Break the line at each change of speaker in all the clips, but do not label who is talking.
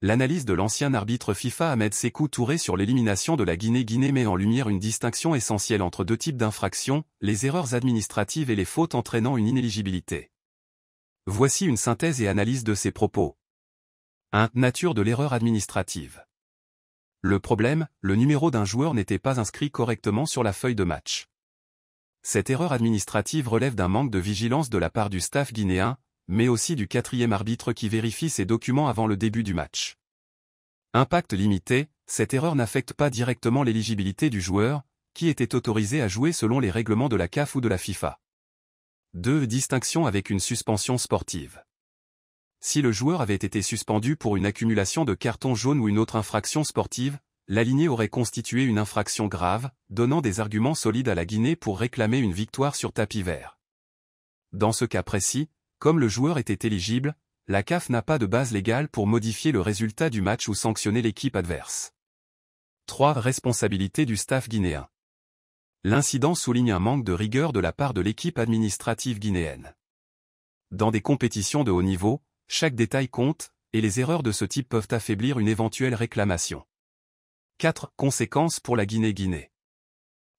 L'analyse de l'ancien arbitre FIFA Ahmed Sékou Touré sur l'élimination de la Guinée met en lumière une distinction essentielle entre deux types d'infractions, les erreurs administratives et les fautes entraînant une inéligibilité. Voici une synthèse et analyse de ces propos. 1. Nature de l'erreur administrative. Le problème, le numéro d'un joueur n'était pas inscrit correctement sur la feuille de match. Cette erreur administrative relève d'un manque de vigilance de la part du staff guinéen, mais aussi du quatrième arbitre qui vérifie ses documents avant le début du match. Impact limité, cette erreur n'affecte pas directement l'éligibilité du joueur, qui était autorisé à jouer selon les règlements de la CAF ou de la FIFA. 2. Distinction avec une suspension sportive. Si le joueur avait été suspendu pour une accumulation de cartons jaunes ou une autre infraction sportive, l'aligné aurait constitué une infraction grave, donnant des arguments solides à la Guinée pour réclamer une victoire sur tapis vert. Dans ce cas précis, comme le joueur était éligible, la CAF n'a pas de base légale pour modifier le résultat du match ou sanctionner l'équipe adverse. 3. Responsabilité du staff guinéen. L'incident souligne un manque de rigueur de la part de l'équipe administrative guinéenne. Dans des compétitions de haut niveau, chaque détail compte, et les erreurs de ce type peuvent affaiblir une éventuelle réclamation. 4. Conséquences pour la Guinée.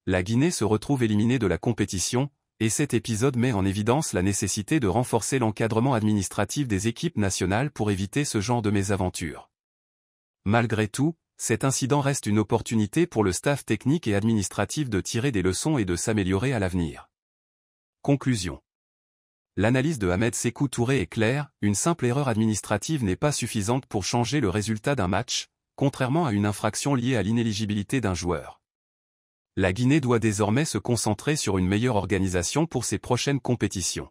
La Guinée se retrouve éliminée de la compétition, et cet épisode met en évidence la nécessité de renforcer l'encadrement administratif des équipes nationales pour éviter ce genre de mésaventures. Malgré tout, cet incident reste une opportunité pour le staff technique et administratif de tirer des leçons et de s'améliorer à l'avenir. Conclusion. L'analyse de Ahmed Sékou Touré est claire, une simple erreur administrative n'est pas suffisante pour changer le résultat d'un match, contrairement à une infraction liée à l'inéligibilité d'un joueur. La Guinée doit désormais se concentrer sur une meilleure organisation pour ses prochaines compétitions.